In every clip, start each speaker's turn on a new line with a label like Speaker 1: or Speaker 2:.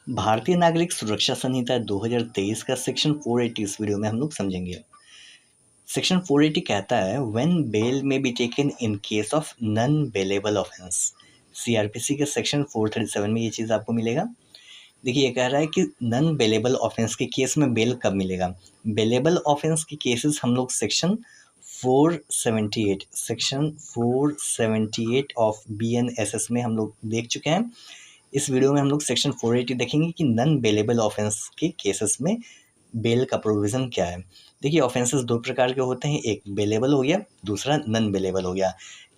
Speaker 1: भारतीय नागरिक सुरक्षा संहिता 2023 का सेक्शन 480 इस वीडियो में हम लोग समझेंगे। सेक्शन 480 कहता है व्हेन बेल में B taken in case of non bailable offence. CrPC के सेक्शन 437 में ये चीज़ आपको मिलेगा। देखिए ये कह रहा है कि नॉन बेलेबल ऑफेंस के केस में बेल कब मिलेगा। बेलेबल ऑफेंस के केसेस हम लोग सेक्शन 478 ऑफ BNSS में हम लोग देख चुके हैं। इस वीडियो में हम लोग सेक्शन 480 देखेंगे कि नॉन बेलेबल ऑफेंस के केसेस में बेल का प्रोविज़न क्या है। देखिए ऑफेंसेस दो प्रकार के होते हैं, एक बेलेबल हो गया, दूसरा नॉन बेलेबल हो गया।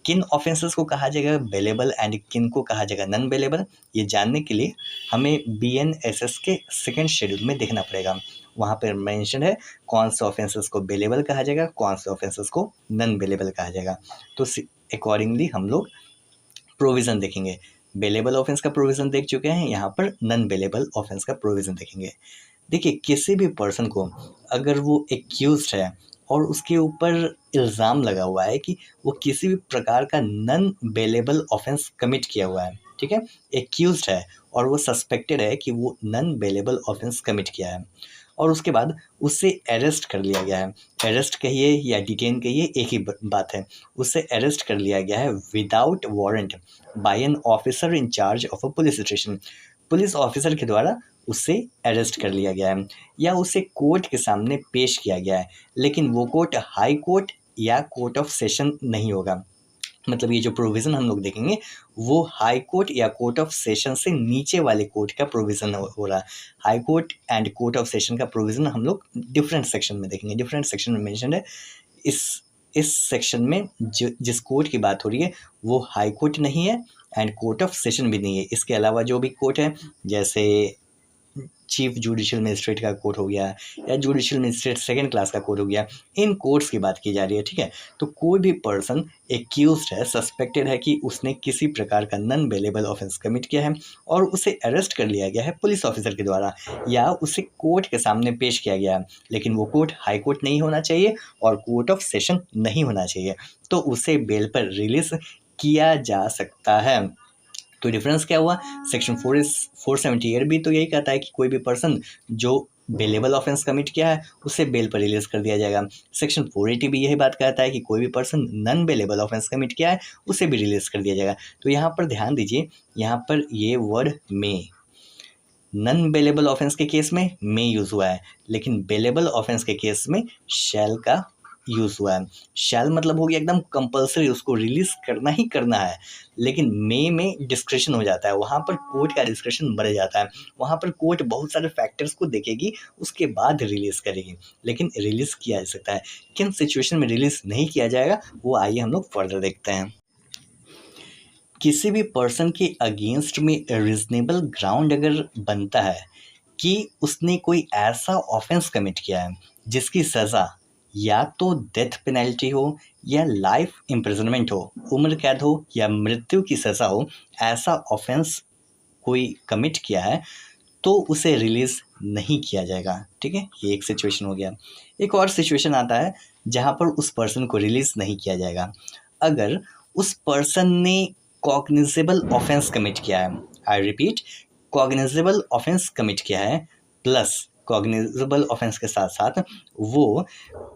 Speaker 1: किन ऑफेंसेस को कहा जाएगा बेलेबल एंड किन को कहा जाएगा नॉन बेलेबल, ये जानने के लिए हमें BNSS के सेकेंड शेड्यूल में देखना पड़ेगा। वहाँ पर मेंशन है कौन से ऑफेंसेस को बेलेबल कहा जाएगा, कौन से ऑफेंसेस को नॉन बेलेबल कहा जाएगा। तो अकॉर्डिंगली हम लोग प्रोविज़न देखेंगे। बेलेबल ऑफेंस का प्रोविज़न देख चुके हैं, यहाँ पर नॉन बेलेबल ऑफेंस का प्रोविज़न देखेंगे। देखिए किसी भी पर्सन को अगर वो एक्यूज्ड है और उसके ऊपर इल्ज़ाम लगा हुआ है कि वो किसी भी प्रकार का नॉन बेलेबल ऑफेंस कमिट किया हुआ है, ठीक है, एक्यूज्ड है और वो सस्पेक्टेड है कि वो नॉन बेलेबल ऑफेंस कमिट किया है और उसके बाद उससे अरेस्ट कर लिया गया है। अरेस्ट कहिए या डिटेन कहिए एक ही बात है। उससे अरेस्ट कर लिया गया है without warrant by an officer in charge of a police station. Police officer के द्वारा उससे अरेस्ट कर लिया गया है या उसे कोर्ट के सामने पेश किया गया है, लेकिन वो कोर्ट हाई कोर्ट या कोर्ट ऑफ सेशन नहीं होगा। मतलब ये जो प्रोविज़न हम लोग देखेंगे वो हाई कोर्ट या कोर्ट ऑफ सेशन से नीचे वाले कोर्ट का प्रोविज़न हो रहा है। High court and court of session का प्रोविज़न हम लोग डिफरेंट सेक्शन में देखेंगे। डिफरेंट सेक्शन में मेंशन है। इस सेक्शन में जिस कोर्ट की बात हो रही है वो हाई कोर्ट नहीं है एंड कोर्ट ऑफ सेशन भी नहीं है। इसके अलावा जो भी कोर्ट है जैसे चीफ जुडिशियल मजिस्ट्रेट का कोर्ट हो गया या जुडिशियल मजिस्ट्रेट सेकंड क्लास का कोर्ट हो गया, इन कोर्ट्स की बात की जा रही है, ठीक है। तो कोई भी पर्सन एक्यूज्ड है, सस्पेक्टेड है कि उसने किसी प्रकार का नॉन बेलेबल ऑफेंस कमिट किया है और उसे अरेस्ट कर लिया गया है पुलिस ऑफिसर के द्वारा या उसे कोर्ट के सामने पेश किया गया है, लेकिन वो कोर्ट हाई कोर्ट नहीं होना चाहिए और कोर्ट ऑफ सेशन नहीं होना चाहिए, तो उसे बेल पर रिलीज किया जा सकता है। तो डिफरेंस क्या हुआ, सेक्शन 478 भी तो यही कहता है कि कोई भी पर्सन जो बेलेबल ऑफेंस कमिट किया है उसे बेल पर रिलीज कर दिया जाएगा। सेक्शन 480 भी यही बात कहता है कि कोई भी person non bailable offence commit किया है उसे भी रिलीज कर दिया जाएगा। तो यहाँ पर ध्यान दीजिए, यहाँ पर ये वर्ड में नॉन बेलेबल ऑफेंस के केस में यूज़ हुआ है, लेकिन बेलेबल ऑफेंस के केस में शैल का यूज़ हुआ है। शैल मतलब हो गया एकदम कंपलसरी, उसको रिलीज करना ही करना है, लेकिन में डिस्क्रिशन हो जाता है, वहाँ पर कोर्ट का डिस्क्रिशन बढ़ जाता है। वहाँ पर कोर्ट बहुत सारे फैक्टर्स को देखेगी उसके बाद रिलीज करेगी, लेकिन रिलीज किया जा सकता है। किन सिचुएशन में रिलीज नहीं किया जाएगा वो आइए हम लोग फर्दर देखते हैं। किसी भी पर्सन के अगेंस्ट में रीजनेबल ग्राउंड अगर बनता है कि उसने कोई ऐसा ऑफेंस कमिट किया है जिसकी सज़ा या तो डेथ पेनल्टी हो या लाइफ इम्प्रिजनमेंट हो, उम्र कैद हो या मृत्यु की सज़ा हो, ऐसा ऑफेंस कोई कमिट किया है तो उसे रिलीज़ नहीं किया जाएगा, ठीक है। ये एक सिचुएशन हो गया। एक और सिचुएशन आता है जहाँ पर उस पर्सन को रिलीज़ नहीं किया जाएगा अगर उस पर्सन ने कॉग्निजेबल ऑफेंस कमिट किया है। I repeat, cognizable offence commit किया है प्लस कॉग्निजेबल ऑफेंस के साथ साथ वो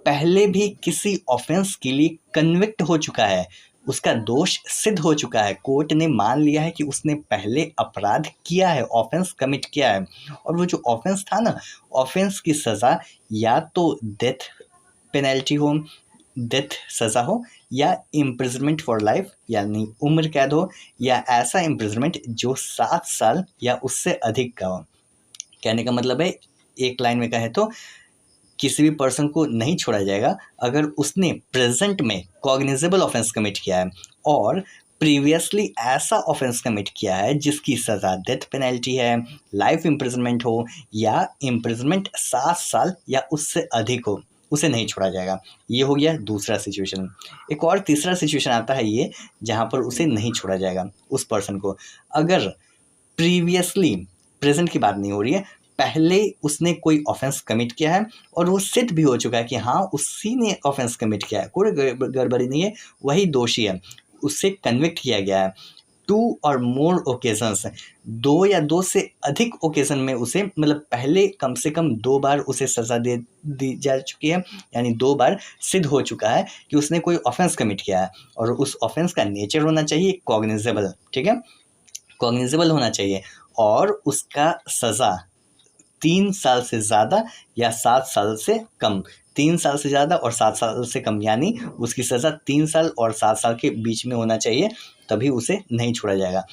Speaker 1: पहले भी किसी ऑफेंस के लिए कन्विक्ट हो चुका है, उसका दोष सिद्ध हो चुका है, कोर्ट ने मान लिया है कि उसने पहले अपराध किया है, ऑफेंस कमिट किया है और वो जो ऑफेंस था ना, ऑफेंस की सज़ा या तो डेथ पेनल्टी हो, डेथ सज़ा हो या इम्प्रिजनमेंट फॉर लाइफ यानी उम्र कैद हो या ऐसा इम्प्रिजनमेंट जो 7 साल या उससे अधिक का हो। कहने का मतलब है एक लाइन में कहे तो किसी भी पर्सन को नहीं छोड़ा जाएगा अगर उसने प्रेजेंट में कॉग्निजेबल ऑफेंस कमिट किया है और प्रीवियसली ऐसा ऑफेंस कमिट किया है जिसकी सज़ा डेथ पेनल्टी है, लाइफ इम्प्रिजनमेंट हो या इम्प्रिजनमेंट 7 साल या उससे अधिक हो, उसे नहीं छोड़ा जाएगा। ये हो गया दूसरा सिचुएशन। एक और तीसरा सिचुएशन आता है ये जहाँ पर उसे नहीं छोड़ा जाएगा उस पर्सन को अगर प्रीवियसली, प्रेजेंट की बात नहीं हो रही है, पहले उसने कोई ऑफेंस कमिट किया है और वो सिद्ध भी हो चुका है कि हाँ उसी ने ऑफेंस कमिट किया है, कोई गड़बड़ी नहीं है, वही दोषी है, उससे कन्विक्ट किया गया है, 2 और मोर ओकेजन्स, 2 या 2 से अधिक ओकेजन में उसे, मतलब पहले कम से कम 2 बार उसे सज़ा दे दी जा चुकी है, यानी 2 बार सिद्ध हो चुका है कि उसने कोई ऑफेंस कमिट किया है, और उस ऑफेंस का नेचर होना चाहिए कॉग्निजेबल, ठीक है, कॉग्निजेबल होना चाहिए, और उसका सज़ा 3 साल से ज़्यादा या 7 साल से कम, 3 साल से ज़्यादा और 7 साल से कम, यानी उसकी सज़ा 3 साल और 7 साल के बीच में होना चाहिए, तभी उसे नहीं छोड़ा जाएगा।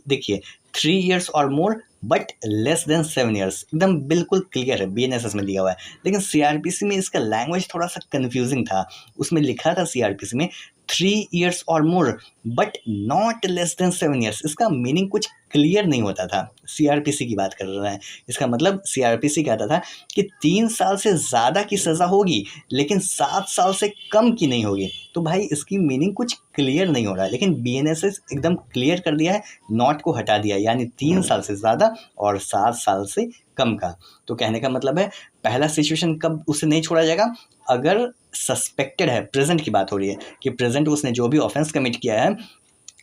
Speaker 1: देखिए 3 इयर्स और more but less than 7 years, एकदम बिल्कुल क्लियर है, बीएनएसएस में दिया हुआ है। लेकिन सीआरपीसी में इसका लैंग्वेज थोड़ा सा कन्फ्यूजिंग था, उसमें लिखा था सीआरपीसी में 3 इयर्स और more but not less than 7 years, इसका मीनिंग कुछ क्लियर नहीं होता था। सीआरपीसी की बात कर रहे हैं, इसका मतलब सीआरपीसी कहता था कि 3 साल से ज़्यादा की सज़ा होगी लेकिन 7 साल से कम की नहीं होगी। तो भाई इसकी मीनिंग कुछ क्लियर नहीं हो रहा है, लेकिन बीएनएसएस एकदम क्लियर कर दिया है, नॉट को हटा दिया, यानी 3 साल से ज़्यादा और 7 साल से कम का। तो कहने का मतलब है पहला सिचुएशन कब उसे नहीं छोड़ा जाएगा, अगर सस्पेक्टेड है, प्रेजेंट की बात हो रही है कि प्रेजेंट उसने जो भी ऑफेंस कमिट किया है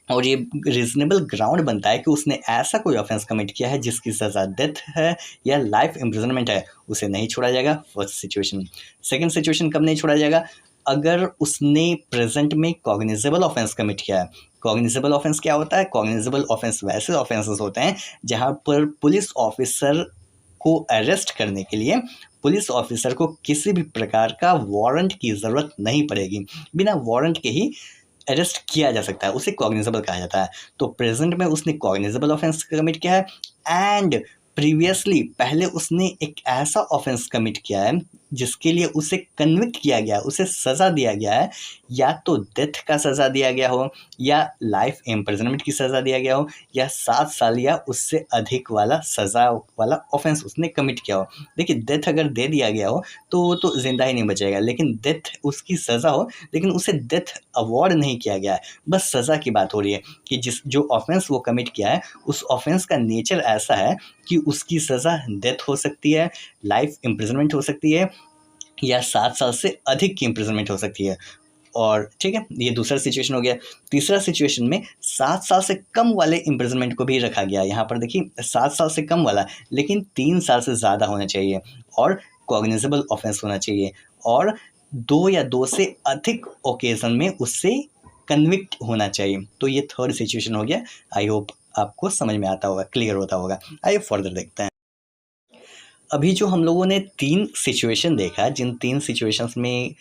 Speaker 1: और ये रीजनेबल ग्राउंड बनता है कि उसने ऐसा कोई ऑफेंस कमिट किया है जिसकी सज़ा डेथ है या लाइफ इम्प्रिजनमेंट है, उसे नहीं छोड़ा जाएगा, फर्स्ट सिचुएशन। सेकंड सिचुएशन कब नहीं छोड़ा जाएगा, अगर उसने प्रेजेंट में कॉग्निजेबल ऑफेंस कमिट किया है। कॉग्निजेबल ऑफेंस क्या होता है, कॉग्निजेबल ऑफेंस वैसे ऑफेंसेस होते हैं जहाँ पर पुलिस ऑफिसर को अरेस्ट करने के लिए पुलिस ऑफिसर को किसी भी प्रकार का वारंट की ज़रूरत नहीं पड़ेगी, बिना वारंट के ही अरेस्ट किया जा सकता है, उसे कॉग्निजेबल कहा जाता है। तो प्रेजेंट में उसने कॉग्निजेबल ऑफेंस कमिट किया है, एंड प्रीवियसली पहले उसने एक ऐसा ऑफेंस कमिट किया है जिसके लिए उसे कन्विक्ट किया गया, उसे सज़ा दिया गया है, या तो डेथ का सज़ा दिया गया हो, या लाइफ इम्प्रिजनमेंट की सज़ा दिया गया हो, या 7 साल या उससे अधिक वाला सज़ा वाला ऑफेंस उसने कमिट किया हो। देखिए डेथ अगर दे दिया गया हो तो वो तो ज़िंदा ही नहीं बचेगा, लेकिन डेथ उसकी सज़ा हो लेकिन उसे डेथ अवॉर्ड नहीं किया गया है, बस सज़ा की बात हो रही है कि जो ऑफेंस वो कमिट किया है उस ऑफेंस का नेचर ऐसा है कि उसकी सज़ा डेथ हो सकती है, लाइफ इम्प्रिजनमेंट हो सकती है, या 7 साल से अधिक की इम्प्रिजनमेंट हो सकती है। और ठीक है, ये दूसरा सिचुएशन हो गया। तीसरा सिचुएशन में 7 साल से कम वाले इम्प्रिजनमेंट को भी रखा गया। यहाँ पर देखिए 7 साल से कम वाला, लेकिन 3 साल से ज़्यादा होना चाहिए, और कॉग्निजेबल ऑफेंस होना चाहिए, और 2 या 2 से अधिक ओकेजन में उससे कन्विक्ट होना चाहिए। तो ये थर्ड सिचुएशन हो गया। आई होप आपको समझ में आता होगा, क्लियर होता होगा। आइए फर्दर देखते हैं। अभी जो हम लोगों ने 3 सिचुएशन देखा, जिन 3 सिचुएशंस में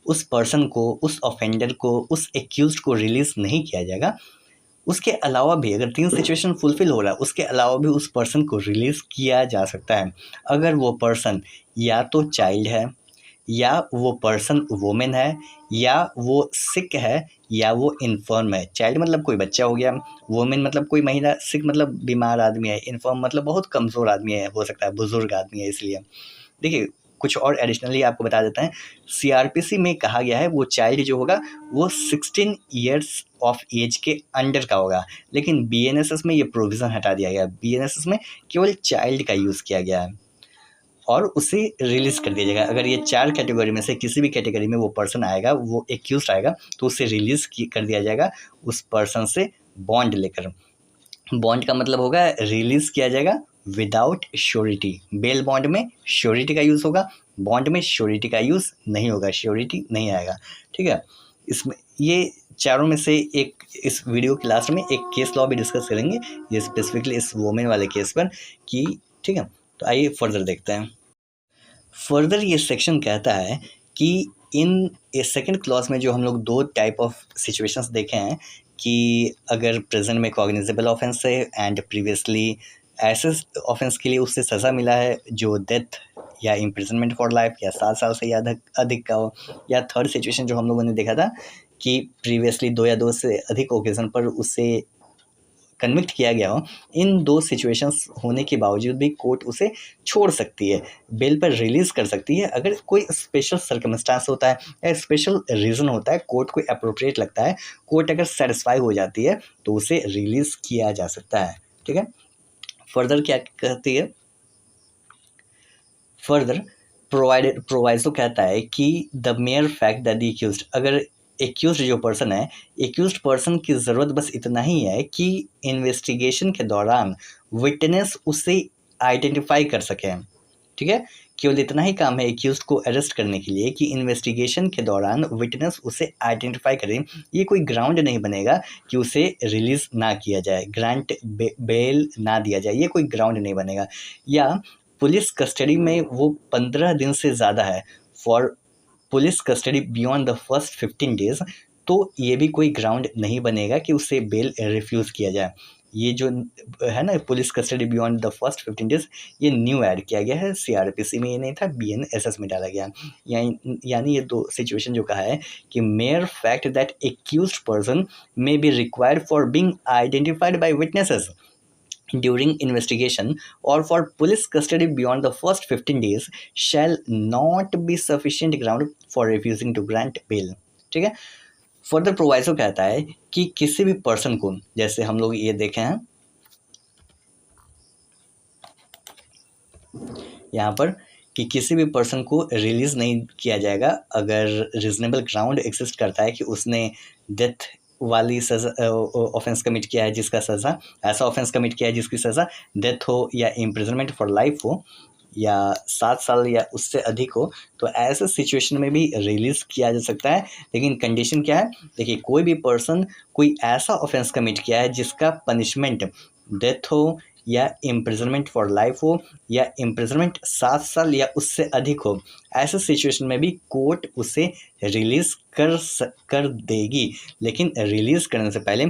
Speaker 1: उस पर्सन को, उस ऑफेंडर को, उस एक्यूज्ड को रिलीज़ नहीं किया जाएगा, उसके अलावा भी अगर 3 सिचुएशन फुलफ़िल हो रहा है, उसके अलावा भी उस पर्सन को रिलीज़ किया जा सकता है। अगर वो पर्सन या तो चाइल्ड है, या वो पर्सन वुमेन है, या वो सिक है, या वो इन्फर्म है। चाइल्ड मतलब कोई बच्चा हो गया, वुमेन मतलब कोई महिला, सिक मतलब बीमार आदमी है, इन्फर्म मतलब बहुत कमज़ोर आदमी है, हो सकता है बुज़ुर्ग आदमी है। इसलिए देखिए कुछ और एडिशनली आपको बता देते हैं। सीआरपीसी में कहा गया है वो चाइल्ड जो होगा वो 16 इयर्स ऑफ एज के अंडर का होगा, लेकिन बीएनएसएस में ये प्रोविज़न हटा दिया गया। बीएनएसएस में केवल चाइल्ड का यूज़ किया गया है और उसे रिलीज़ कर दिया जाएगा। अगर ये 4 कैटेगरी में से किसी भी कैटेगरी में वो पर्सन आएगा, वो एक्यूज़ड आएगा, तो उसे रिलीज़ कर दिया जाएगा उस पर्सन से बॉन्ड लेकर। बॉन्ड का मतलब होगा रिलीज़ किया जाएगा विदाउट श्योरिटी। बेल बॉन्ड में श्योरिटी का यूज़ होगा, बॉन्ड में श्योरिटी का यूज़ नहीं होगा, श्योरिटी नहीं आएगा। ठीक है, इसमें ये चारों में से एक, इस वीडियो के लास्ट में एक केस लॉ भी डिस्कस करेंगे, ये स्पेसिफिकली इस वुमेन वाले केस पर कि ठीक है। तो आइए फर्दर देखते हैं। फर्दर ये सेक्शन कहता है कि इन सेकंड क्लॉज में जो हम लोग 2 टाइप ऑफ सिचुएशंस देखे हैं कि अगर प्रेजेंट में कॉग्निजेबल ऑफेंस है एंड प्रीवियसली ऐसे ऑफेंस के लिए उससे सज़ा मिला है जो डेथ या इम्प्रिजनमेंट फॉर लाइफ या 7 साल से या अधिक का हो, या थर्ड सिचुएशन जो हम लोगों ने देखा था कि प्रीवियसली 2 या 2 से अधिक ओकेजन पर उससे कन्विक्ट किया गया हो। इन 2 सिचुएशंस होने के बावजूद भी कोर्ट उसे छोड़ सकती है, बेल पर रिलीज़ कर सकती है। अगर कोई स्पेशल सर्कमस्टांस होता है या स्पेशल रीज़न होता है, कोर्ट को अप्रोप्रिएट लगता है, कोर्ट अगर सेटिस्फाई हो जाती है तो उसे रिलीज़ किया जा सकता है। ठीक है, फर्दर क्या कहती है, फर्दर प्रोवाइजो कहता है कि the mayor fact that the accused, अगर एक्यूज्ड जो पर्सन है, एक्यूज्ड पर्सन की ज़रूरत बस इतना ही है कि इन्वेस्टिगेशन के दौरान विटनेस उसे आइडेंटिफाई कर सकें, ठीक है। केवल इतना ही काम है एक्यूज्ड को अरेस्ट करने के लिए कि इन्वेस्टिगेशन के दौरान विटनेस उसे आइडेंटिफाई करें। ये कोई ग्राउंड नहीं बनेगा कि उसे रिलीज़ ना किया जाए, ग्रांट बेल ना दिया जाए, ये कोई ग्राउंड नहीं बनेगा। या पुलिस कस्टडी में वो 15 दिन से ज़्यादा है, for police custody beyond the first 15 days, तो ये भी कोई ग्राउंड नहीं बनेगा कि उसे बेल रिफ्यूज़ किया जाए। ये जो है ना police custody beyond the first 15 days, ये न्यू ऐड किया गया है, सीआरपीसी में ये नहीं था, बीएनएसएस में डाला गया। यानी ये दो सिचुएशन जो कहा है कि mayor fact that accused person may be required for being identified by witnesses during investigation or for police custody beyond the first 15 days shall not be sufficient ground for refusing to grant bail, ठीक है। Further प्रोवाइसो कहता है कि किसी भी person को, जैसे हम लोग ये देखे हैं यहाँ पर, कि किसी भी पर्सन को रिलीज़ नहीं किया जाएगा अगर रीजनेबल ग्राउंड एग्जिस्ट करता है कि उसने डेथ वाली सज़ा ऑफेंस कमिट किया है जिसका सज़ा, ऐसा ऑफेंस कमिट किया है जिसकी सज़ा डेथ हो या इम्प्रिजनमेंट फॉर लाइफ हो या 7 साल या उससे अधिक हो, तो ऐसे सिचुएशन में भी रिलीज़ किया जा सकता है। लेकिन कंडीशन क्या है, देखिए कोई भी पर्सन कोई ऐसा ऑफेंस कमिट किया है जिसका पनिशमेंट डेथ हो या इम्प्रिजनमेंट फॉर लाइफ हो या इम्प्रिजनमेंट 7 साल या उससे अधिक हो, ऐसे सिचुएशन में भी कोर्ट उसे रिलीज़ कर देगी। लेकिन रिलीज़ करने से पहले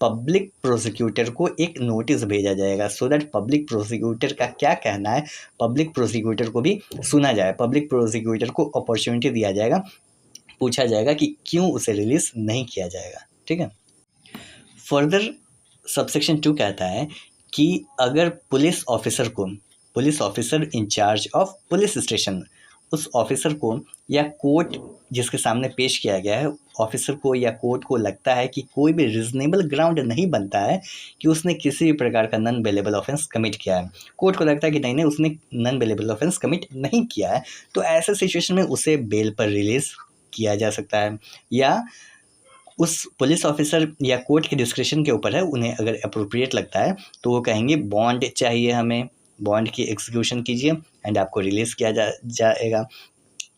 Speaker 1: पब्लिक प्रोसिक्यूटर को एक नोटिस भेजा जाएगा, सो दैट पब्लिक प्रोसिक्यूटर का क्या कहना है, पब्लिक प्रोसिक्यूटर को भी सुना जाए, पब्लिक प्रोसिक्यूटर को अपॉर्चुनिटी दिया जाएगा, पूछा जाएगा कि क्यों उसे रिलीज़ नहीं किया जाएगा, ठीक है। फर्दर सबसेक्शन 2 कहता है कि अगर police officer incharge of police station, उस ऑफिसर को या कोर्ट जिसके सामने पेश किया गया है, ऑफिसर को या कोर्ट को लगता है कि कोई भी रीजनेबल ग्राउंड नहीं बनता है कि उसने किसी भी प्रकार का नॉन बेलेबल ऑफेंस कमिट किया है, कोर्ट को लगता है कि नहीं उसने नॉन बेलेबल ऑफेंस कमिट नहीं किया है, तो ऐसे सिचुएशन में उसे बेल पर रिलीज़ किया जा सकता है। या उस पुलिस ऑफिसर या कोर्ट के डिस्क्रिप्शन के ऊपर है, उन्हें अगर अप्रोप्रिएट लगता है तो वो कहेंगे बॉन्ड चाहिए हमें, बॉन्ड की एग्जीक्यूशन कीजिए एंड आपको रिलीज़ किया जाएगा।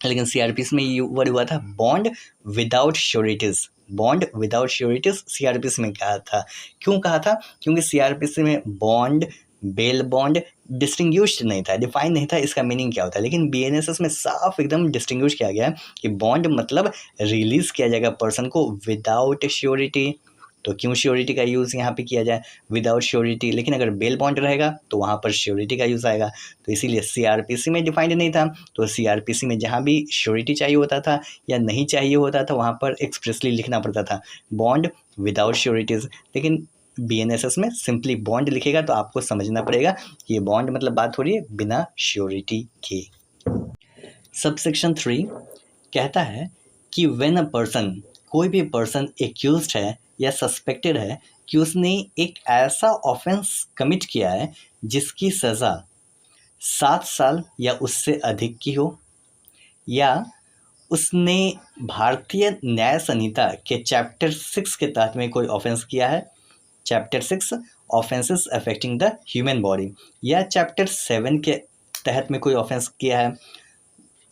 Speaker 1: लेकिन सीआरपीसी में ये वर्ड हुआ था bond without sureties, bond without sureties CrPC में कहा था। क्यों कहा था? क्योंकि सीआरपीसी में बॉन्ड, बेल बॉन्ड डिस्टिंग्विश्ड नहीं था, डिफाइन नहीं था इसका मीनिंग क्या होता है। लेकिन बीएनएसएस में साफ एकदम डिस्टिंग्विश किया गया है कि बॉन्ड मतलब रिलीज़ किया जाएगा पर्सन को विदाउट श्योरिटी। तो क्यों श्योरिटी का यूज़ यहाँ पे किया जाए, विदाउट श्योरिटी। लेकिन अगर बेल बॉन्ड रहेगा तो वहाँ पर श्योरिटी का यूज़ आएगा, तो इसीलिए सीआरपीसी में डिफाइंड नहीं था। तो सीआरपीसी में जहाँ भी श्योरिटी चाहिए होता था या नहीं चाहिए होता था वहाँ पर एक्सप्रेसली लिखना पड़ता था बॉन्ड विदाउट श्योरिटीज़। लेकिन बीएनएसएस में सिंपली बॉन्ड लिखेगा तो आपको समझना पड़ेगा कि ये बॉन्ड मतलब बात हो रही है बिना श्योरिटी के। सबसेक्शन 3 कहता है कि व्हेन अ पर्सन, कोई भी पर्सन एक्यूज्ड है या सस्पेक्टेड है कि उसने एक ऐसा ऑफेंस कमिट किया है जिसकी सज़ा 7 साल या उससे अधिक की हो, या उसने भारतीय न्याय संहिता के चैप्टर 6 के तहत में कोई ऑफेंस किया है, chapter 6 offences affecting the human body, या चैप्टर 7 के तहत में कोई ऑफेंस किया है।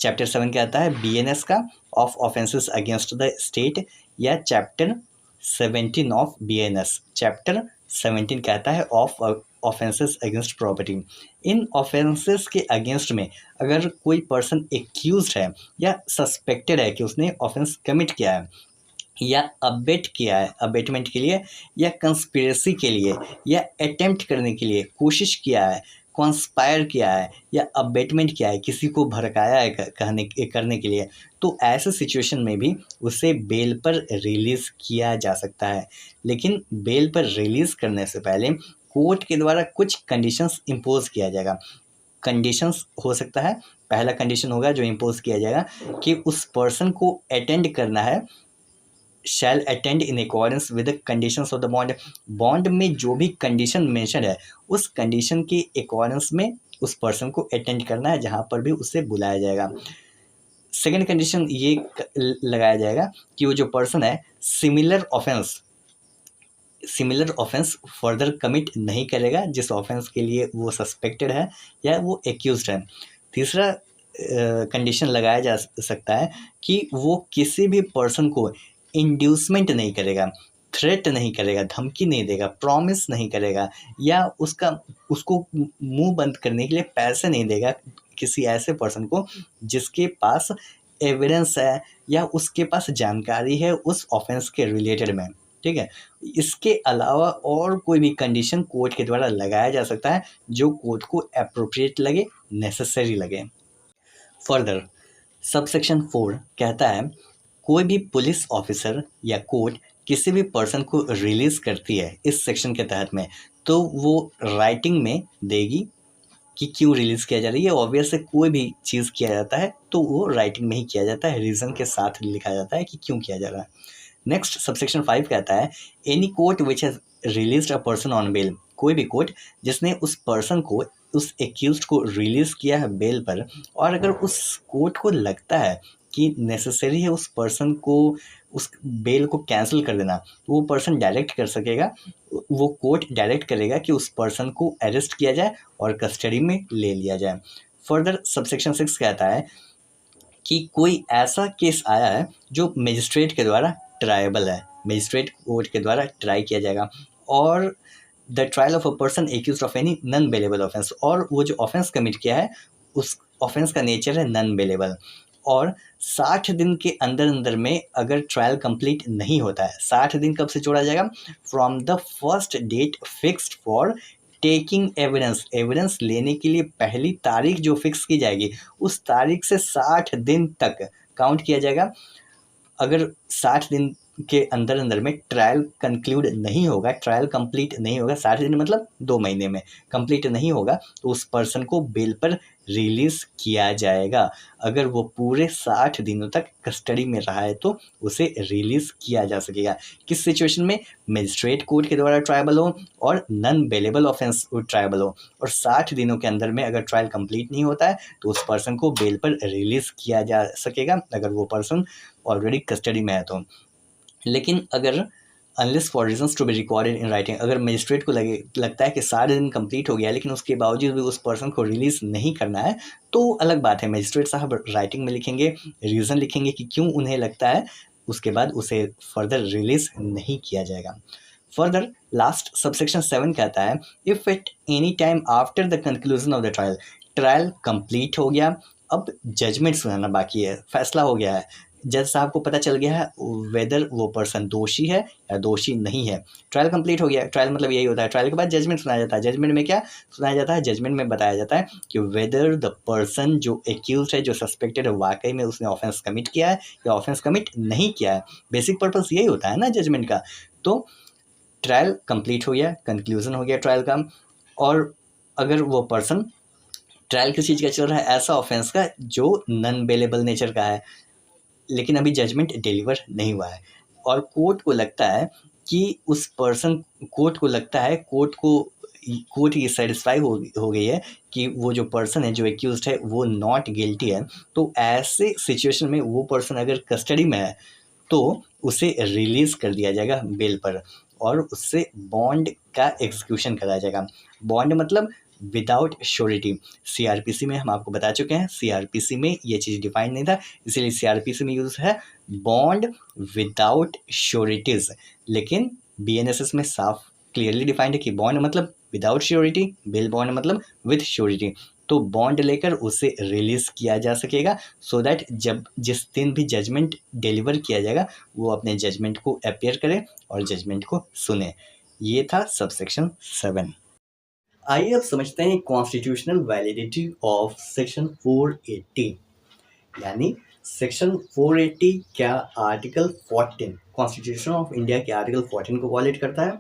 Speaker 1: चैप्टर 7 क्या आता है बीएनएस का, of offences against the state, या चैप्टर 17 ऑफ बीएनएस, चैप्टर 17 कहता है of offences against property. In offences के अगेंस्ट में अगर कोई पर्सन एक्यूज्ड है या सस्पेक्टेड है कि उसने ऑफेंस कमिट किया है या अबेट किया है, अबेटमेंट के लिए या कंस्पिरेसी के लिए या अटेम्प्ट करने के लिए कोशिश किया है, कॉन्स्पायर किया है या अबेटमेंट किया है, किसी को भड़काया है करने के लिए, तो ऐसे सिचुएशन में भी उसे बेल पर रिलीज़ किया जा सकता है। लेकिन बेल पर रिलीज़ करने से पहले कोर्ट के द्वारा कुछ कंडीशंस इम्पोज किया जाएगा। कंडीशंस हो सकता है, पहला कंडीशन होगा जो इम्पोज किया जाएगा कि उस पर्सन को अटेंड करना है, shall attend in accordance with the conditions of the bond. Bond में जो भी कंडीशन मेंशन है उस कंडीशन के अकॉर्डेंस में उस पर्सन को अटेंड करना है जहाँ पर भी उसे बुलाया जाएगा। सेकेंड कंडीशन ये लगाया जाएगा कि वो जो पर्सन है सिमिलर ऑफेंस फर्दर कमिट नहीं करेगा जिस ऑफेंस के लिए वो सस्पेक्टेड है या वो एक्यूज्ड है। तीसरा कंडीशन लगाया जा सकता है कि वो किसी भी पर्सन को इंड्यूसमेंट नहीं करेगा, थ्रेट नहीं करेगा, धमकी नहीं देगा, प्रॉमिस नहीं करेगा या उसको मुंह बंद करने के लिए पैसे नहीं देगा किसी ऐसे पर्सन को जिसके पास एविडेंस है या उसके पास जानकारी है उस ऑफेंस के रिलेटेड में। ठीक है, इसके अलावा और कोई भी कंडीशन कोर्ट के द्वारा लगाया जा सकता है जो कोर्ट को अप्रोप्रिएट लगे, नेसेसरी लगे। फर्दर सबसेक्शन 4 कहता है कोई भी पुलिस ऑफिसर या कोर्ट किसी भी पर्सन को रिलीज करती है इस सेक्शन के तहत में, तो वो राइटिंग में देगी कि क्यों रिलीज किया जा रही है। ऑब्वियस है, कोई भी चीज़ किया जाता है तो वो राइटिंग में ही किया जाता है, रीज़न के साथ लिखा जाता है कि क्यों किया जा रहा है। नेक्स्ट सबसेक्शन 5 कहता है any court which has released a person on bail, कोई भी कोर्ट जिसने उस पर्सन को, उस एक्यूज्ड को रिलीज किया है बेल पर, और अगर उस कोर्ट को लगता है कि नेसेसरी है उस पर्सन को उस बेल को कैंसिल कर देना, तो वो पर्सन डायरेक्ट कर सकेगा, वो कोर्ट डायरेक्ट करेगा कि उस पर्सन को अरेस्ट किया जाए और कस्टडी में ले लिया जाए। फर्दर सबसेक्शन 6 कहता है कि कोई ऐसा केस आया है जो मजिस्ट्रेट के द्वारा ट्रायबल है, मजिस्ट्रेट कोर्ट के द्वारा ट्राई किया जाएगा, और the trial of a person accused of any non bailable offence, और वो जो ऑफेंस कमिट किया है उस ऑफेंस का नेचर है नॉन बेलेबल, और 60 दिन के अंदर अंदर में अगर ट्रायल कंप्लीट नहीं होता है, 60 दिन कब से जोड़ा जाएगा, from the first date fixed for taking evidence लेने के लिए पहली तारीख जो फिक्स की जाएगी उस तारीख से 60 दिन तक काउंट किया जाएगा। अगर 60 दिन के अंदर अंदर में ट्रायल कंक्लूड नहीं होगा, ट्रायल कंप्लीट नहीं होगा, 60 दिन मतलब 2 महीने में कंप्लीट नहीं होगा, तो उस पर्सन को बेल पर रिलीज किया जाएगा। अगर वो पूरे 60 दिनों तक कस्टडी में रहा है तो उसे रिलीज किया जा सकेगा। किस सिचुएशन में, मजिस्ट्रेट कोर्ट के द्वारा ट्रायबल हो और नॉन बेलेबल ऑफेंस ट्रायबल हो, और 60 दिनों के अंदर में अगर ट्रायल कंप्लीट नहीं होता है तो उस पर्सन को बेल पर रिलीज किया जा सकेगा अगर वो पर्सन ऑलरेडी कस्टडी में है तो। लेकिन अगर unless for reasons to be recorded in writing, अगर मजिस्ट्रेट को लगता है कि 60 दिन कंप्लीट हो गया लेकिन उसके बावजूद भी उस पर्सन को रिलीज नहीं करना है, तो अलग बात है, मजिस्ट्रेट साहब राइटिंग में लिखेंगे, रीज़न लिखेंगे कि क्यों उन्हें लगता है, उसके बाद उसे फर्दर रिलीज नहीं किया जाएगा। फर्दर लास्ट सबसेक्शन 7 कहता है if at any time after the conclusion of the trial complete हो गया, अब जजमेंट सुनाना बाकी है, फैसला हो गया है, जज साहब को पता चल गया है वेदर वो पर्सन दोषी है या दोषी नहीं है, ट्रायल कंप्लीट हो गया। ट्रायल मतलब यही होता है, ट्रायल के बाद जजमेंट सुनाया जाता है। जजमेंट में क्या सुनाया जाता है, जजमेंट में बताया जाता है कि वेदर द पर्सन जो एक्यूज है, जो सस्पेक्टेड है, वाकई में उसने ऑफेंस कमिट किया है या ऑफेंस कमिट नहीं किया है। बेसिक पर्पस यही होता है ना जजमेंट का। तो ट्रायल कंप्लीट हो गया, कंक्लूजन हो गया ट्रायल का, और अगर वो पर्सन, ट्रायल किस चीज़ का चल रहा है, ऐसा ऑफेंस का जो नॉन बेलेबल नेचर का है लेकिन अभी जजमेंट डिलीवर नहीं हुआ है, और कोर्ट को लगता है कि उस पर्सन, कोर्ट ये सेटिस्फाई हो गई है कि वो जो पर्सन है, जो एक्यूज्ड है, वो नॉट गिल्टी है, तो ऐसे सिचुएशन में वो पर्सन अगर कस्टडी में है तो उसे रिलीज कर दिया जाएगा बेल पर, और उससे बॉन्ड का एग्जीक्यूशन कराया जाएगा। बॉन्ड मतलब विदाउट श्योरिटी। सीआरपीसी में हम आपको बता चुके हैं, सीआरपीसी में ये चीज़ डिफाइंड नहीं था, इसीलिए सीआरपीसी में यूज है बॉन्ड विदाउट श्योरिटीज, लेकिन बीएनएसएस में साफ क्लियरली डिफाइंड है कि बॉन्ड मतलब विदाउट श्योरिटी, बेल बॉन्ड मतलब विथ श्योरिटी। तो बॉन्ड लेकर उसे रिलीज किया जा सकेगा, सो दैट जब जिस दिन भी जजमेंट डिलीवर किया जाएगा वो अपने जजमेंट को अपीयर करे और जजमेंट को सुने। ये था सबसेक्शन 7। आइए अब समझते हैं कॉन्स्टिट्यूशनल वैलिडिटी ऑफ सेक्शन 480, यानी सेक्शन 480 क्या आर्टिकल 14 कॉन्स्टिट्यूशन ऑफ इंडिया के आर्टिकल 14 को वॉलेट करता है।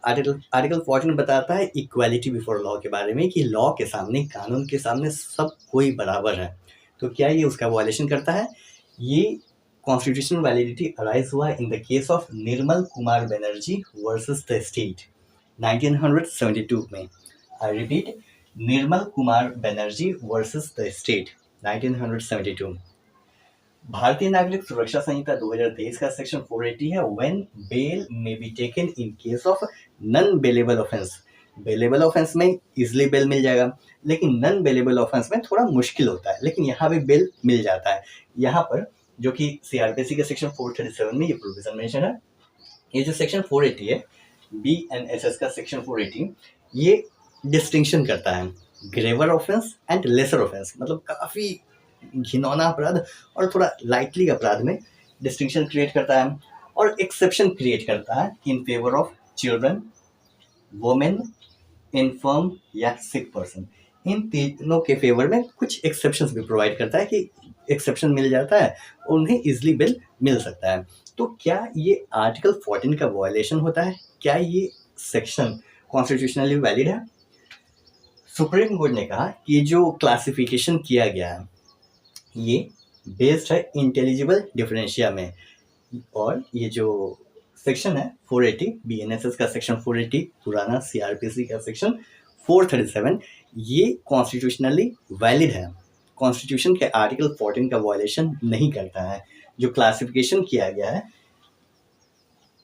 Speaker 1: आर्टिकल 14 बताता है इक्वालिटी बिफोर लॉ के बारे में, कि लॉ के सामने, कानून के सामने सब कोई बराबर है। तो क्या ये उसका वॉलेशन करता है। ये कॉन्स्टिट्यूशनल वैलिडिटी अराइज हुआ in the case of Nirmal Kumar Banerjee versus the state 1972 में। I repeat, Nirmal Kumar Banerjee versus the state 1972। भारतीय नागरिक सुरक्षा संहिता 2023 का सेक्शन 480 है, when bail may be taken in case of non bailable offence. Bailable offence में easily bail मिल जाएगा, लेकिन नॉन बेलेबल ऑफेंस में थोड़ा मुश्किल होता है, लेकिन यहाँ भी बेल मिल जाता है। यहाँ पर जो कि सीआरपीसी के सेक्शन 437 में ये प्रोविजन मेंशन है। ये जो सेक्शन 480 है, बीएनएसएस का सेक्शन 480, ये डिस्टिंक्शन करता है graver offence and lesser offence, मतलब काफ़ी घिनौना अपराध और थोड़ा लाइटली अपराध में डिस्टिंक्शन क्रिएट करता है, और एक्सेप्शन क्रिएट करता है in favour of children, women, inform या सिक पर्सन। इन तीनों के फेवर में कुछ एक्सेप्शंस भी प्रोवाइड करता है कि एक्सेप्शन मिल जाता है, उन्हें इजिली बेल मिल सकता है। तो क्या ये आर्टिकल 14 का वायलेशन होता है? क्या ये सेक्शन कॉन्स्टिट्यूशनली वैलिड है? सुप्रीम कोर्ट ने कहा कि जो क्लासिफिकेशन किया गया है ये बेस्ड है इंटेलिजिबल डिफरेंशिया में, और ये जो सेक्शन है 480, बीएनएसएस का सेक्शन 480, पुराना सीआरपीसी का सेक्शन 437, ये कॉन्स्टिट्यूशनली वैलिड है, कॉन्स्टिट्यूशन के आर्टिकल 14 का वायलेशन नहीं करता है। जो क्लासिफिकेशन किया गया है,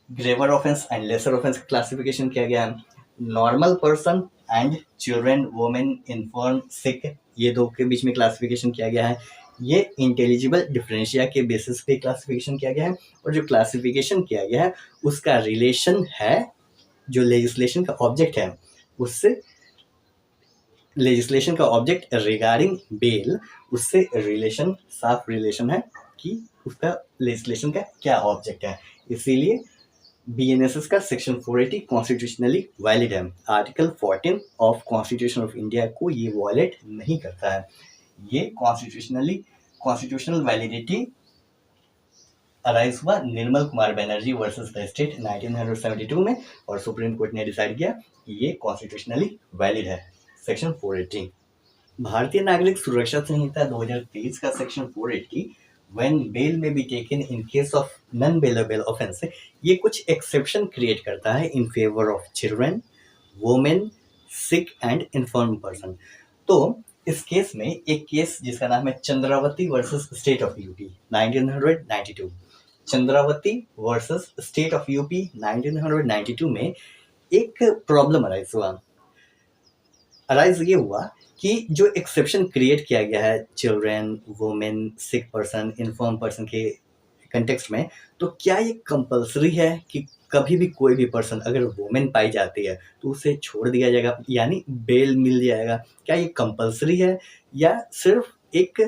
Speaker 1: graver offence and lesser offence classification किया गया है, normal person and children, women, infirm, sick, ये दो के बीच में क्लासिफिकेशन किया गया है। ये इंटेलिजिबल डिफरेंशिया के बेसिस पे क्लासिफिकेशन किया गया है, और जो क्लासिफिकेशन किया गया है उसका रिलेशन है जो लेजिस्लेशन का ऑब्जेक्ट है उससे, लेजिस्लेशन का ऑब्जेक्ट रिगार्डिंग बेल, उससे रिलेशन, साफ रिलेशन है कि उसका लेजिस्लेशन का क्या ऑब्जेक्ट है। इसीलिए बीएनएसएस का सेक्शन 480 कॉन्स्टिट्यूशनली वैलिड है। Article 14 of constitution of India को ये वॉयलेट नहीं करता है। ये कॉन्स्टिट्यूशनल वैलिडिटी अराइज हुआ Nirmal Kumar Banerjee versus the state 1972 में, और सुप्रीम कोर्ट ने डिसाइड किया कि ये कॉन्स्टिट्यूशनली वैलिड है सेक्शन 480। भारतीय नागरिक सुरक्षा संहिता 2023 का section 480, when bail may be taken in case of non-bailable offense, ये कुछ एक्सेप्शन क्रिएट करता है in favour of children, women, sick and inform person. तो इस केस में एक केस जिसका नाम है Chandravati versus state of UP 1992, Chandravati versus state of UP 1992 में एक प्रॉब्लम अराइज ये हुआ कि जो एक्सेप्शन क्रिएट किया गया है चिल्ड्रन, वुमेन, सिक पर्सन, इन्फर्म पर्सन के कंटेक्स्ट में, तो क्या ये कंपलसरी है कि कभी भी कोई भी पर्सन अगर वुमेन पाई जाती है तो उसे छोड़ दिया जाएगा, यानी बेल मिल जाएगा? क्या ये कंपलसरी है या सिर्फ एक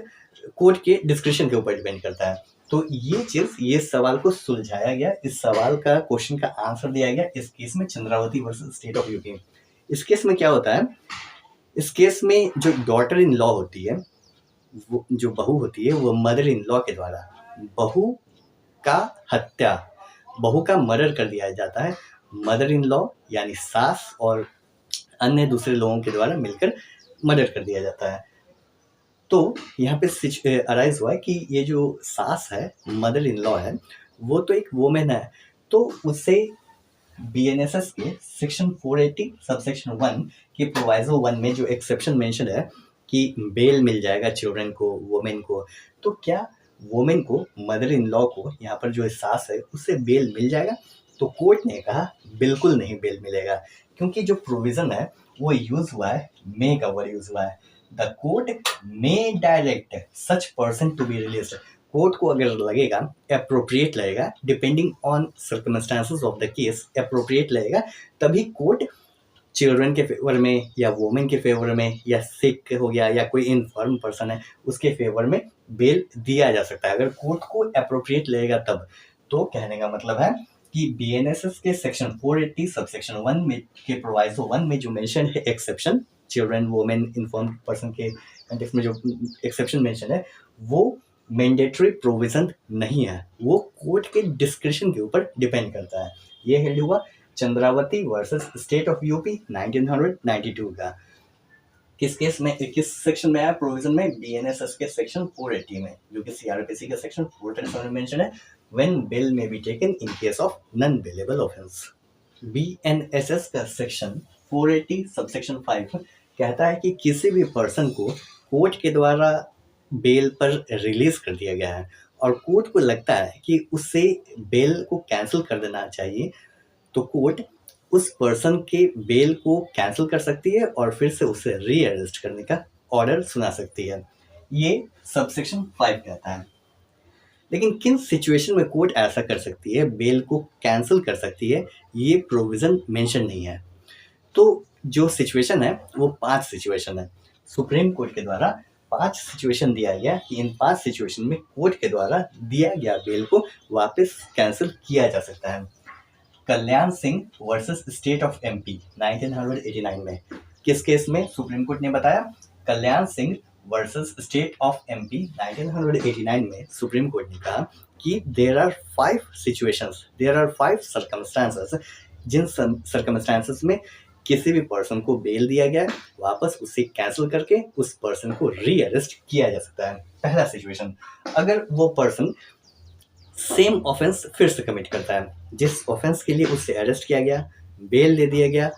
Speaker 1: कोर्ट के डिस्क्रिप्शन के ऊपर डिपेंड करता है? तो ये सवाल को सुलझाया गया, इस सवाल का क्वेश्चन का आंसर दिया गया इस केस में, Chandravati versus state of UP. इस केस में क्या होता है, इस केस में जो डॉटर इन लॉ होती है, वो जो बहू होती है, वो मदर इन लॉ के द्वारा बहू का मर्डर कर दिया जाता है। मदर इन लॉ यानी सास और अन्य दूसरे लोगों के द्वारा मिलकर मर्डर कर दिया जाता है। तो यहाँ पे अराइज हुआ है कि ये जो सास है, मदर इन लॉ है, वो तो एक वुमेन है, तो उसे बीएनएसएस के सेक्शन 480 सबसेक्शन 1 के प्रोवाइजो 1 में जो एक्सेप्शन मेंशन है कि बेल मिल जाएगा चिल्ड्रन को, वुमेन को, तो क्या वुमेन को, मदर इन लॉ को, यहाँ पर जो सास है उससे बेल मिल जाएगा? तो कोर्ट ने कहा बिल्कुल नहीं बेल मिलेगा, क्योंकि जो प्रोविजन है वो यूज हुआ है, मे का वर्ड यूज हुआ है, the court may direct such person to be released. Court को अगर लगेगा, अप्रोप्रिएट लगेगा, depending on circumstances of the case, appropriate लगेगा, तभी कोर्ट चिल्ड्रन के फेवर में या वुमेन के फेवर में या सिक हो गया या कोई इनफर्म पर्सन है उसके फेवर में बेल दिया जा सकता है, अगर कोर्ट को अप्रोप्रिएट लगेगा तब। तो कहने का मतलब है कि बीएनएसएस के सेक्शन 480 सबसेक्शन 1 में के प्रोवाइजो 1 में जो मेंशन है exception, children, women, inform person के कंटेक्स्ट में जो एक्सेप्शन मेंशन है, वो मैंडेटरी प्रोविजन नहीं है, वो कोर्ट के डिस्क्रिप्शन के ऊपर डिपेंड करता है। ये हेल्ड हुआ Chandravati versus state of UP 1992 का। किस केस में, किस सेक्शन में आया प्रोविजन में? बीएनएसएस के सेक्शन 480 में, जो कि सीआरपीसी का सेक्शन 437 में मेंशन है, when bail may be taken in case of non bailable offence. BNSS का सेक्शन 480 सबसेक्शन 5 कहता है कि किसी भी पर्सन को कोर्ट के द्वारा बेल पर रिलीज कर दिया गया है, और कोर्ट को लगता है कि उसे बेल को कैंसिल कर देना चाहिए, तो कोर्ट उस पर्सन के बेल को कैंसिल कर सकती है और फिर से उसे री अरेस्ट करने का ऑर्डर सुना सकती है। ये सबसेक्शन 5 कहता है। लेकिन किन सिचुएशन में कोर्ट ऐसा कर सकती है, बेल को कैंसिल कर सकती है, ये प्रोविजन मेंशन नहीं है। तो जो सिचुएशन है वो 5 सिचुएशन है। सुप्रीम कोर्ट के द्वारा 5 सिचुएशन दिया गया कि इन 5 सिचुएशन में कोर्ट के द्वारा दिया गया बेल को वापस कैंसिल किया जा सकता है। Kalyan Singh versus state of MP 1989 में किस केस में सुप्रीम कोर्ट ने बताया? Kalyan Singh versus state of MP 1989 में सुप्रीम कोर्ट ने कहा कि देयर आर 5 सर्कमस्टांसेस जिन सर्कमस्टांसेस में किसी भी पर्सन को बेल दिया गया है, वापस उसे कैंसिल करके उस पर्सन को री अरेस्ट किया जा सकता है। पहला सिचुएशन, अगर वो पर्सन सेम ऑफेंस फिर से कमिट करता है, जिस ऑफेंस के लिए उससे अरेस्ट किया गया, बेल दे दिया गया,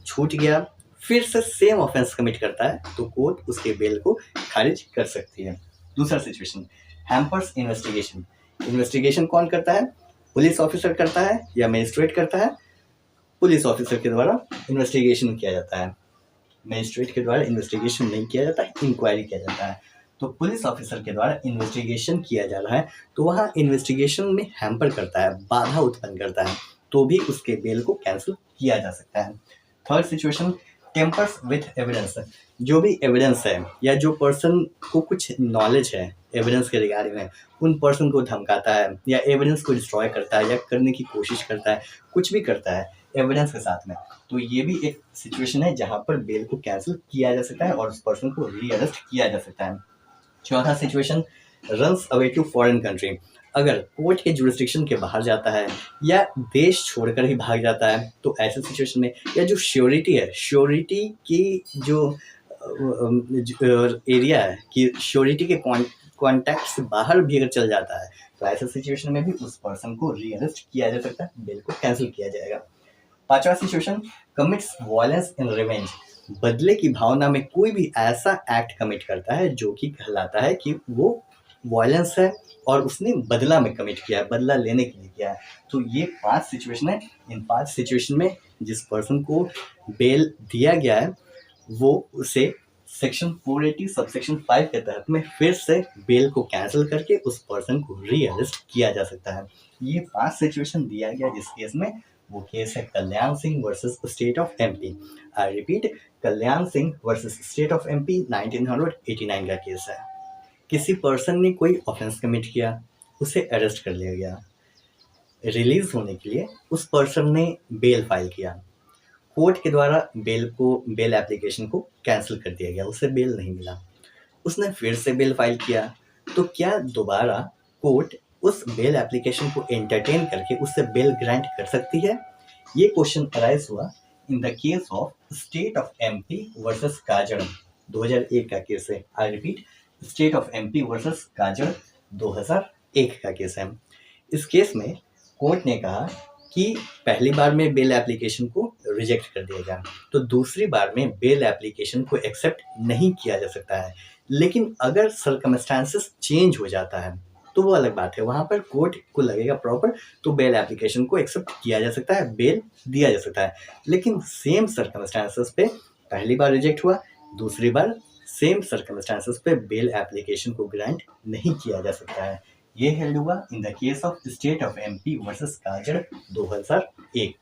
Speaker 1: छूट गया, फिर से सेम ऑफेंस कमिट करता है, तो कोर्ट उसके बेल को खारिज कर सकती है। दूसरा सिचुएशन, हैम्पर्स इन्वेस्टिगेशन। इन्वेस्टिगेशन कौन करता है? पुलिस ऑफिसर करता है या मजिस्ट्रेट करता है? पुलिस ऑफिसर के द्वारा इन्वेस्टिगेशन किया जाता है। मजिस्ट्रेट के द्वारा इन्वेस्टिगेशन नहीं किया जाता है, इंक्वायरी किया जाता है। तो पुलिस ऑफिसर के द्वारा इन्वेस्टिगेशन किया जा रहा है, तो वहाँ इन्वेस्टिगेशन में हैम्पर करता है, बाधा उत्पन्न करता है, तो भी उसके बेल को कैंसिल किया जा सकता है। Third situation, tempers with evidence. जो भी एविडेंस है या जो पर्सन को कुछ नॉलेज है एविडेंस के रिगार्डिंग में, उन पर्सन को धमकाता है या एविडेंस को डिस्ट्रॉय करता है या करने की कोशिश करता है, कुछ भी करता है एविडेंस के साथ में, तो ये भी एक सिचुएशन है जहाँ पर बेल को कैंसिल किया जा सकता है और उस पर्सन को री अरेस्ट किया जा सकता है। चौथा situation, runs away to foreign country. अगर कोर्ट के जुरिस्डिक्शन के बाहर जाता है या देश छोड़कर ही भाग जाता है, तो ऐसे सिचुएशन में, या जो श्योरिटी है, श्योरिटी की जो एरिया है कि श्योरिटी के कॉन्टैक्ट से बाहर भी अगर चल जाता है, तो ऐसे सिचुएशन में भी उस पर्सन को री अरेस्ट किया जा सकता है, बेल को कैंसिल किया जाएगा। पांचवा situation, commits violence in revenge. बदले की भावना में कोई भी ऐसा एक्ट कमिट करता है जो कि कहलाता है कि वो वायलेंस है और उसने बदला में कमिट किया है, बदला लेने के लिए किया है। तो ये 5 सिचुएशन है। इन 5 सिचुएशन में जिस पर्सन को बेल दिया गया है, वो उसे सेक्शन 480 सबसेक्शन 5 के तहत में फिर से बेल को कैंसिल करके उस पर्सन को री अरेस्ट किया जा सकता है। ये 5 सिचुएशन दिया गया जिस केस में, वो केस है Kalyan Singh versus state of MP. I repeat, Kalyan Singh versus state of MP 1989 का केस है। किसी पर्सन ने कोई ऑफेंस कमिट किया, उसे अरेस्ट कर लिया गया, रिलीज होने के लिए उस पर्सन ने बेल फाइल किया, कोर्ट के द्वारा बेल एप्लीकेशन को कैंसिल कर दिया गया, उसे बेल नहीं मिला, उसने फिर से बेल फाइल किया, तो क्या दोबारा कोर्ट उस बेल एप्लीकेशन को एंटरटेन करके उससे बेल ग्रांट कर सकती है? ये क्वेश्चन अराइज हुआ in the case of state of MP versus Kajad, 2001 का केस है। I repeat, state of MP versus Kajad 2001 का केस है। इस केस में कोर्ट ने कहा कि पहली बार में बेल एप्लीकेशन को रिजेक्ट कर दिया गया, तो दूसरी बार में बेल एप्लीकेशन को एक्सेप्ट नहीं किया जा सकता है। लेकिन अगर सर्कमस्टांसेस चेंज हो जाता है तो वो अलग बात है, वहाँ पर कोर्ट को लगेगा प्रॉपर, तो बेल एप्लीकेशन को एक्सेप्ट किया जा सकता है, बेल दिया जा सकता है। लेकिन सेम सर्कमस्टांसेस पे पहली बार रिजेक्ट हुआ, दूसरी बार सेम सर्कमस्टांसेस पे बेल एप्लीकेशन को ग्रांट नहीं किया जा सकता है। ये हेल्ड हुआ in the case of state of MP versus Kajad 2001।